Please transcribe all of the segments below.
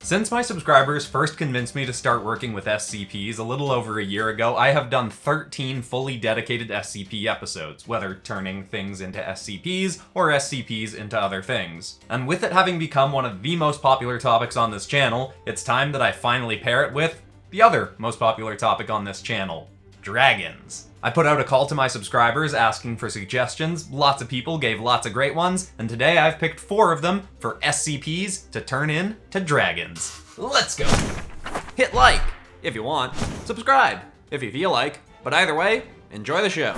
Since my subscribers first convinced me to start working with SCPs a little over a year ago, I have done 13 fully dedicated SCP episodes, whether turning things into SCPs or SCPs into other things. And with it having become one of the most popular topics on this channel, it's time that I finally pair it with the other most popular topic on this channel, dragons. I put out a call to my subscribers asking for suggestions, lots of people gave lots of great ones, and today I've picked 4 of them for SCPs to turn into dragons. Let's go! Hit like if you want, subscribe if you feel like, but either way, enjoy the show.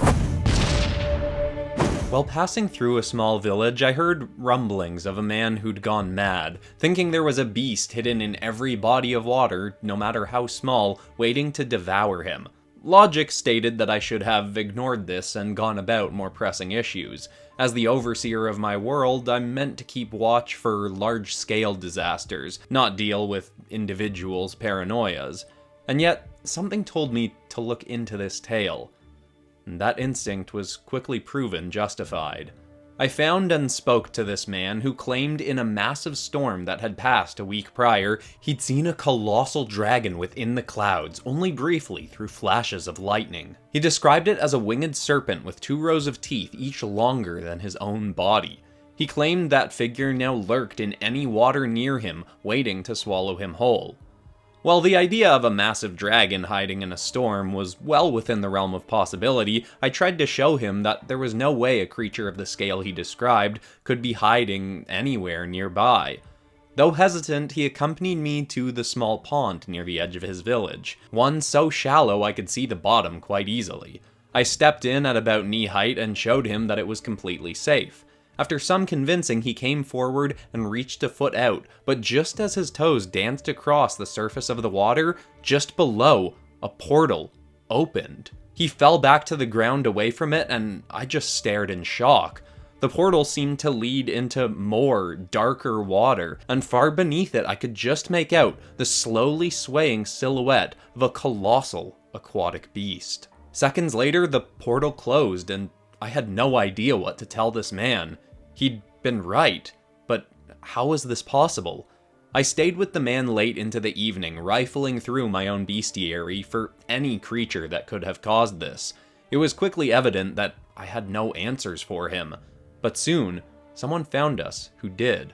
While passing through a small village, I heard rumblings of a man who'd gone mad, thinking there was a beast hidden in every body of water, no matter how small, waiting to devour him. Logic stated that I should have ignored this and gone about more pressing issues. As the overseer of my world, I'm meant to keep watch for large-scale disasters, not deal with individuals' paranoias. And yet, something told me to look into this tale. And that instinct was quickly proven justified. I found and spoke to this man who claimed in a massive storm that had passed a week prior, he'd seen a colossal dragon within the clouds, only briefly through flashes of lightning. He described it as a winged serpent with 2 rows of teeth, each longer than his own body. He claimed that figure now lurked in any water near him, waiting to swallow him whole. While the idea of a massive dragon hiding in a storm was well within the realm of possibility, I tried to show him that there was no way a creature of the scale he described could be hiding anywhere nearby. Though hesitant, he accompanied me to the small pond near the edge of his village, one so shallow I could see the bottom quite easily. I stepped in at about knee height and showed him that it was completely safe. After some convincing, he came forward and reached a foot out, but just as his toes danced across the surface of the water, just below, a portal opened. He fell back to the ground away from it, and I just stared in shock. The portal seemed to lead into more, darker water, and far beneath it I could just make out the slowly swaying silhouette of a colossal aquatic beast. Seconds later, the portal closed, and I had no idea what to tell this man. He'd been right, but how was this possible? I stayed with the man late into the evening, rifling through my own bestiary for any creature that could have caused this. It was quickly evident that I had no answers for him, but soon, someone found us who did.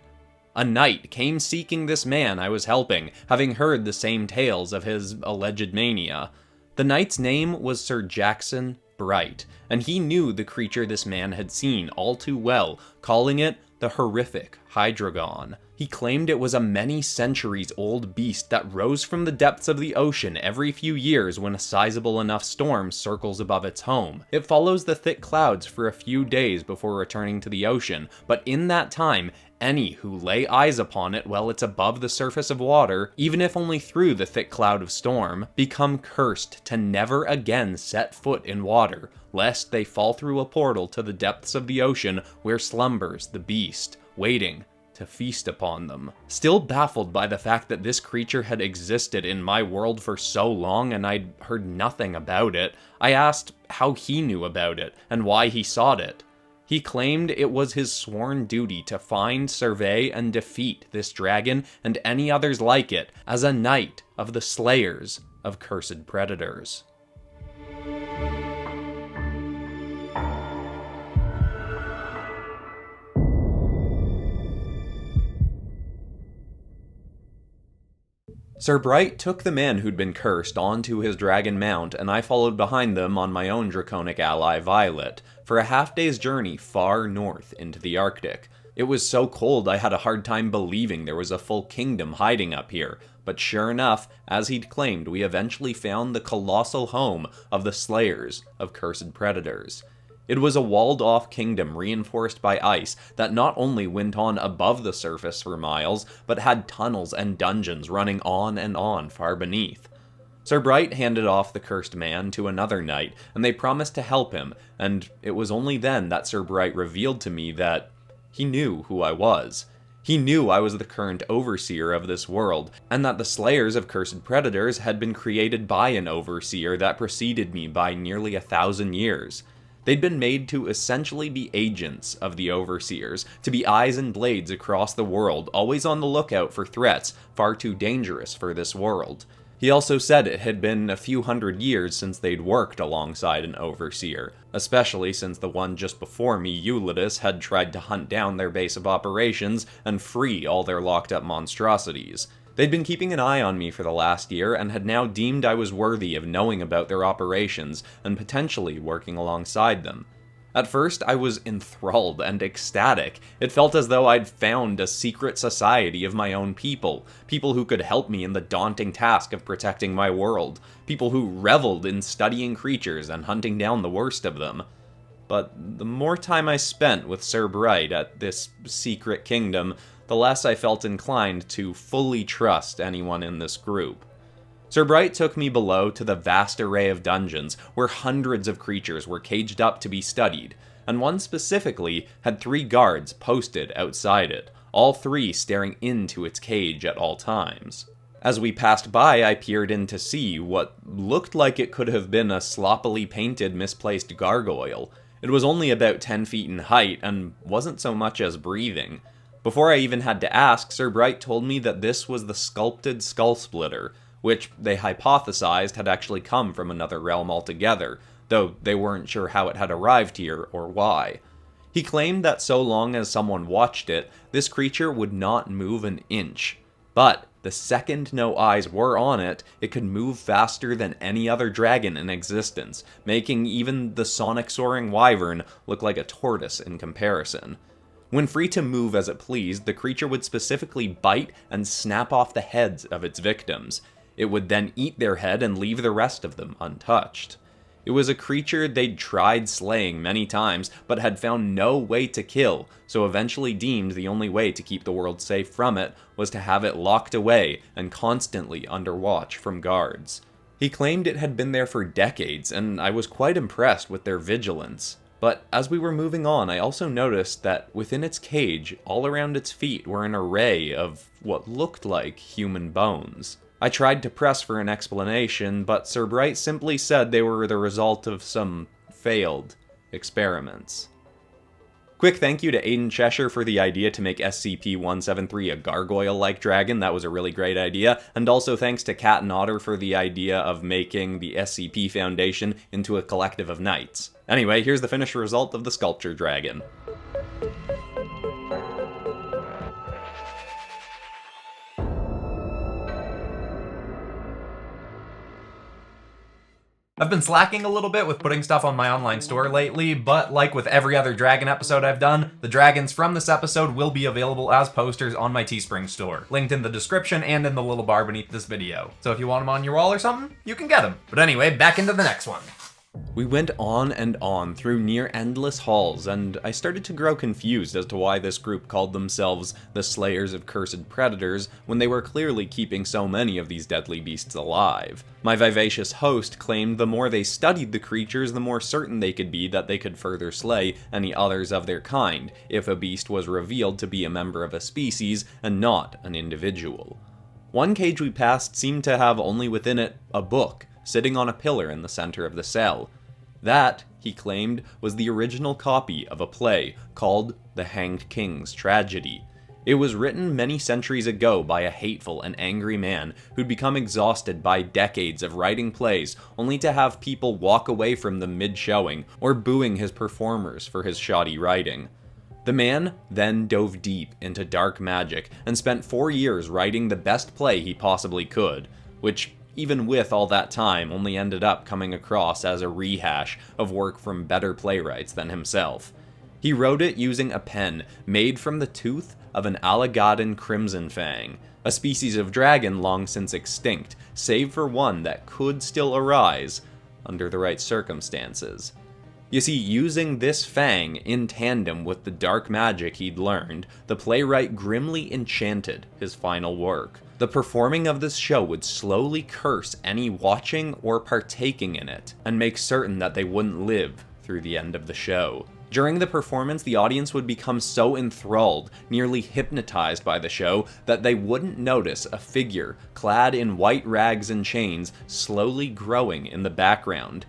A knight came seeking this man I was helping, having heard the same tales of his alleged mania. The knight's name was Sir Jackson Bright, and he knew the creature this man had seen all too well, calling it the horrific Hydreigon. He claimed it was a many centuries old beast that rose from the depths of the ocean every few years when a sizable enough storm circles above its home. It follows the thick clouds for a few days before returning to the ocean, but in that time, any who lay eyes upon it while it's above the surface of water, even if only through the thick cloud of storm, become cursed to never again set foot in water, lest they fall through a portal to the depths of the ocean where slumbers the beast, waiting to feast upon them. Still baffled by the fact that this creature had existed in my world for so long and I'd heard nothing about it, I asked how he knew about it and why he sought it. He claimed it was his sworn duty to find, survey, and defeat this dragon and any others like it as a knight of the slayers of cursed predators. Sir Bright took the man who'd been cursed onto his dragon mount, and I followed behind them on my own draconic ally Violet, for a half-day's journey far north into the Arctic. It was so cold I had a hard time believing there was a full kingdom hiding up here, but sure enough, as he'd claimed, we eventually found the colossal home of the slayers of cursed predators. It was a walled-off kingdom reinforced by ice that not only went on above the surface for miles, but had tunnels and dungeons running on and on far beneath. Sir Bright handed off the cursed man to another knight, and they promised to help him, and it was only then that Sir Bright revealed to me that he knew who I was. He knew I was the current overseer of this world, and that the slayers of cursed predators had been created by an overseer that preceded me by nearly 1,000 years. They'd been made to essentially be agents of the Overseers, to be eyes and blades across the world, always on the lookout for threats far too dangerous for this world. He also said it had been a few hundred years since they'd worked alongside an Overseer, especially since the one just before me, Eulidas, had tried to hunt down their base of operations and free all their locked-up monstrosities. They'd been keeping an eye on me for the last year, and had now deemed I was worthy of knowing about their operations, and potentially working alongside them. At first, I was enthralled and ecstatic. It felt as though I'd found a secret society of my own people who could help me in the daunting task of protecting my world, people who reveled in studying creatures and hunting down the worst of them. But the more time I spent with Sir Bright at this secret kingdom, the less I felt inclined to fully trust anyone in this group. Sir Bright took me below to the vast array of dungeons, where hundreds of creatures were caged up to be studied, and one specifically had 3 guards posted outside it, all 3 staring into its cage at all times. As we passed by, I peered in to see what looked like it could have been a sloppily painted, misplaced gargoyle. It was only about 10 feet in height, and wasn't so much as breathing. Before I even had to ask, Sir Bright told me that this was the sculpted skull splitter, which they hypothesized had actually come from another realm altogether, though they weren't sure how it had arrived here or why. He claimed that so long as someone watched it, this creature would not move an inch. But the second no eyes were on it, it could move faster than any other dragon in existence, making even the sonic soaring wyvern look like a tortoise in comparison. When free to move as it pleased, the creature would specifically bite and snap off the heads of its victims. It would then eat their head and leave the rest of them untouched. It was a creature they'd tried slaying many times, but had found no way to kill, so eventually deemed the only way to keep the world safe from it was to have it locked away and constantly under watch from guards. He claimed it had been there for decades, and I was quite impressed with their vigilance. But as we were moving on, I also noticed that within its cage, all around its feet were an array of what looked like human bones. I tried to press for an explanation, but Sir Bright simply said they were the result of some failed experiments. Quick thank you to Aiden Cheshire for the idea to make SCP-173 a gargoyle-like dragon. That was a really great idea. And also thanks to Cat and Otter for the idea of making the SCP Foundation into a collective of knights. Anyway, here's the finished result of the sculpture dragon. I've been slacking a little bit with putting stuff on my online store lately, but like with every other Dragon episode I've done, the dragons from this episode will be available as posters on my Teespring store, linked in the description and in the little bar beneath this video. So if you want them on your wall or something, you can get them. But anyway, back into the next one. We went on and on through near endless halls, and I started to grow confused as to why this group called themselves the Slayers of Cursed Predators when they were clearly keeping so many of these deadly beasts alive. My vivacious host claimed the more they studied the creatures, the more certain they could be that they could further slay any others of their kind, if a beast was revealed to be a member of a species and not an individual. One cage we passed seemed to have only within it a book, sitting on a pillar in the center of the cell. That, he claimed, was the original copy of a play called The Hanged King's Tragedy. It was written many centuries ago by a hateful and angry man who'd become exhausted by decades of writing plays only to have people walk away from them mid-showing or booing his performers for his shoddy writing. The man then dove deep into dark magic and spent 4 years writing the best play he possibly could, which even with all that time, only ended up coming across as a rehash of work from better playwrights than himself. He wrote it using a pen made from the tooth of an Alligadon Crimson Fang, a species of dragon long since extinct, save for one that could still arise under the right circumstances. You see, using this fang in tandem with the dark magic he'd learned, the playwright grimly enchanted his final work. The performing of this show would slowly curse any watching or partaking in it, and make certain that they wouldn't live through the end of the show. During the performance, the audience would become so enthralled, nearly hypnotized by the show, that they wouldn't notice a figure clad in white rags and chains slowly growing in the background.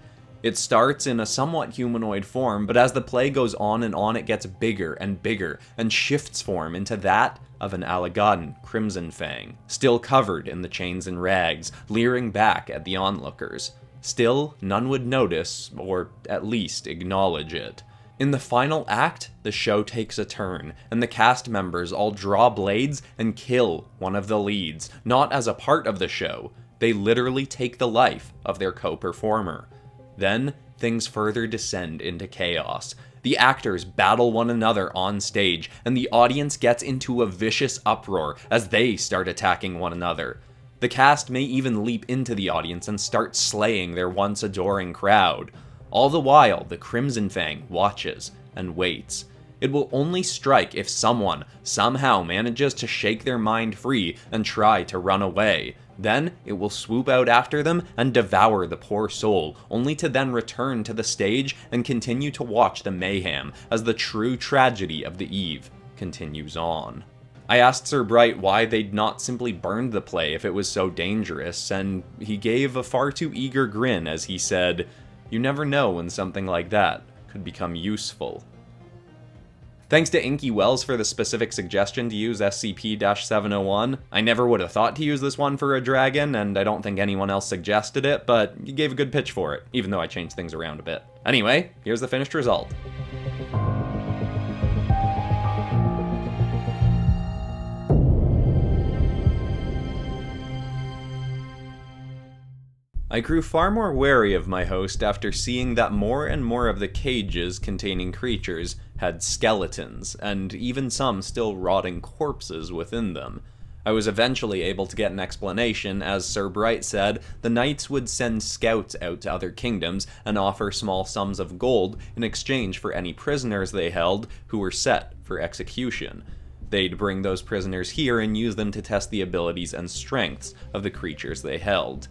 It starts in a somewhat humanoid form, but as the play goes on, it gets bigger and bigger, and shifts form into that of an Allagadon Crimson Fang, still covered in the chains and rags, leering back at the onlookers. Still, none would notice, or at least acknowledge it. In the final act, the show takes a turn, and the cast members all draw blades and kill one of the leads, not as a part of the show. They literally take the life of their co-performer. Then, things further descend into chaos. The actors battle one another on stage, and the audience gets into a vicious uproar as they start attacking one another. The cast may even leap into the audience and start slaying their once adoring crowd. All the while, the Crimson Fang watches and waits. It will only strike if someone somehow manages to shake their mind free and try to run away. Then, it will swoop out after them and devour the poor soul, only to then return to the stage and continue to watch the mayhem as the true tragedy of the eve continues on. I asked Sir Bright why they'd not simply burned the play if it was so dangerous, and he gave a far too eager grin as he said, "You never know when something like that could become useful." Thanks to Inky Wells for the specific suggestion to use SCP-701. I never would have thought to use this one for a dragon, and I don't think anyone else suggested it, but you gave a good pitch for it, even though I changed things around a bit. Anyway, here's the finished result. I grew far more wary of my host after seeing that more and more of the cages containing creatures had skeletons, and even some still rotting corpses within them. I was eventually able to get an explanation, as Sir Bright said the knights would send scouts out to other kingdoms and offer small sums of gold in exchange for any prisoners they held who were set for execution. They'd bring those prisoners here and use them to test the abilities and strengths of the creatures they held.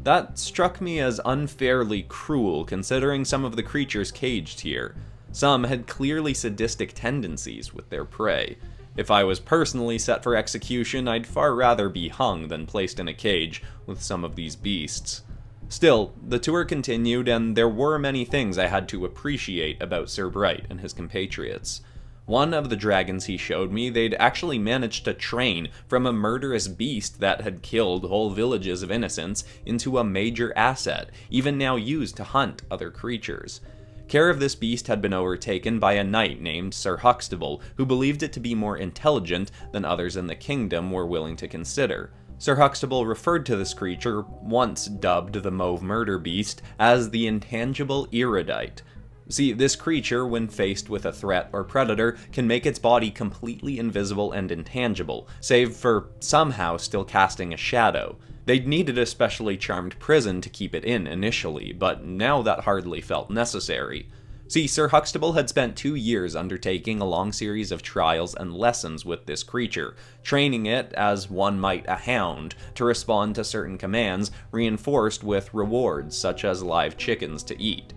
That struck me as unfairly cruel, considering some of the creatures caged here. Some had clearly sadistic tendencies with their prey. If I was personally set for execution, I'd far rather be hung than placed in a cage with some of these beasts. Still, the tour continued, and there were many things I had to appreciate about Sir Bright and his compatriots. One of the dragons he showed me, they'd actually managed to train from a murderous beast that had killed whole villages of innocents into a major asset, even now used to hunt other creatures. Care of this beast had been overtaken by a knight named Sir Huxtable, who believed it to be more intelligent than others in the kingdom were willing to consider. Sir Huxtable referred to this creature, once dubbed the Mauve Murder Beast, as the intangible erudite. See, this creature, when faced with a threat or predator, can make its body completely invisible and intangible, save for somehow still casting a shadow. They'd needed a specially charmed prison to keep it in initially, but now that hardly felt necessary. See, Sir Huxtable had spent 2 years undertaking a long series of trials and lessons with this creature, training it, as one might a hound, to respond to certain commands, reinforced with rewards such as live chickens to eat.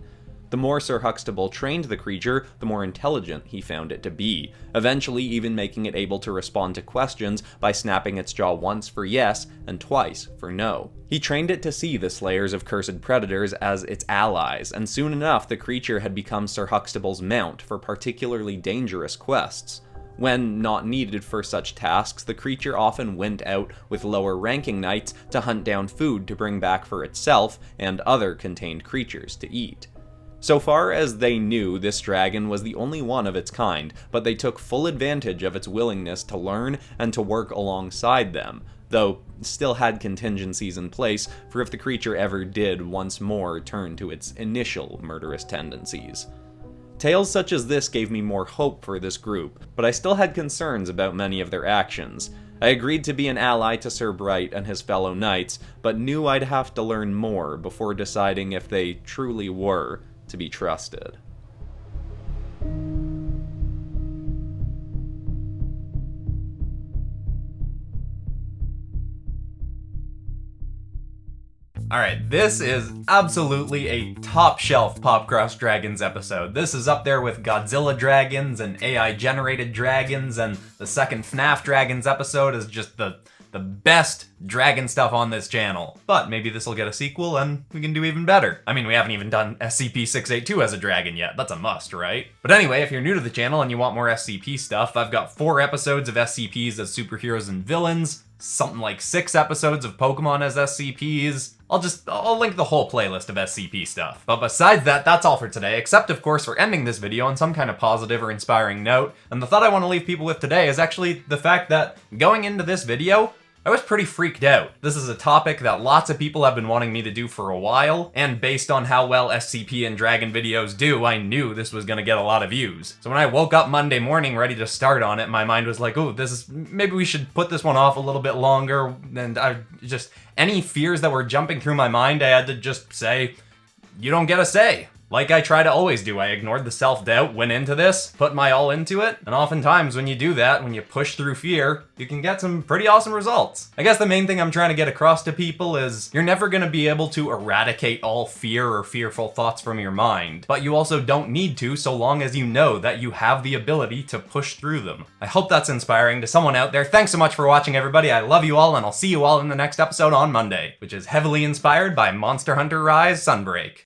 The more Sir Huxtable trained the creature, the more intelligent he found it to be, eventually even making it able to respond to questions by snapping its jaw once for yes and twice for no. He trained it to see the slayers of cursed predators as its allies, and soon enough the creature had become Sir Huxtable's mount for particularly dangerous quests. When not needed for such tasks, the creature often went out with lower-ranking knights to hunt down food to bring back for itself and other contained creatures to eat. So far as they knew, this dragon was the only one of its kind, but they took full advantage of its willingness to learn and to work alongside them, though still had contingencies in place for if the creature ever did once more turn to its initial murderous tendencies. Tales such as this gave me more hope for this group, but I still had concerns about many of their actions. I agreed to be an ally to Sir Bright and his fellow knights, but knew I'd have to learn more before deciding if they truly were to be trusted. Alright, this is absolutely a top-shelf PopCross Dragons episode. This is up there with Godzilla Dragons and AI-generated dragons, and the second FNAF Dragons episode is just the the best dragon stuff on this channel. But maybe this will get a sequel and we can do even better. I mean, we haven't even done SCP-682 as a dragon yet. That's a must, right? But anyway, if you're new to the channel and you want more SCP stuff, I've got 4 episodes of SCPs as superheroes and villains, something like 6 episodes of Pokemon as SCPs. I'll link the whole playlist of SCP stuff. But besides that, that's all for today, except of course for ending this video on some kind of positive or inspiring note. And the thought I want to leave people with today is actually the fact that going into this video, I was pretty freaked out. This is a topic that lots of people have been wanting me to do for a while, and based on how well SCP and Dragon videos do, I knew this was gonna get a lot of views. So when I woke up Monday morning ready to start on it, my mind was like, oh, maybe we should put this one off a little bit longer, and any fears that were jumping through my mind, I had to just say, you don't get a say. Like I try to always do, I ignored the self-doubt, went into this, put my all into it, and oftentimes when you do that, when you push through fear, you can get some pretty awesome results. I guess the main thing I'm trying to get across to people is you're never gonna be able to eradicate all fear or fearful thoughts from your mind, but you also don't need to so long as you know that you have the ability to push through them. I hope that's inspiring to someone out there. Thanks so much for watching, everybody. I love you all, and I'll see you all in the next episode on Monday, which is heavily inspired by Monster Hunter Rise Sunbreak.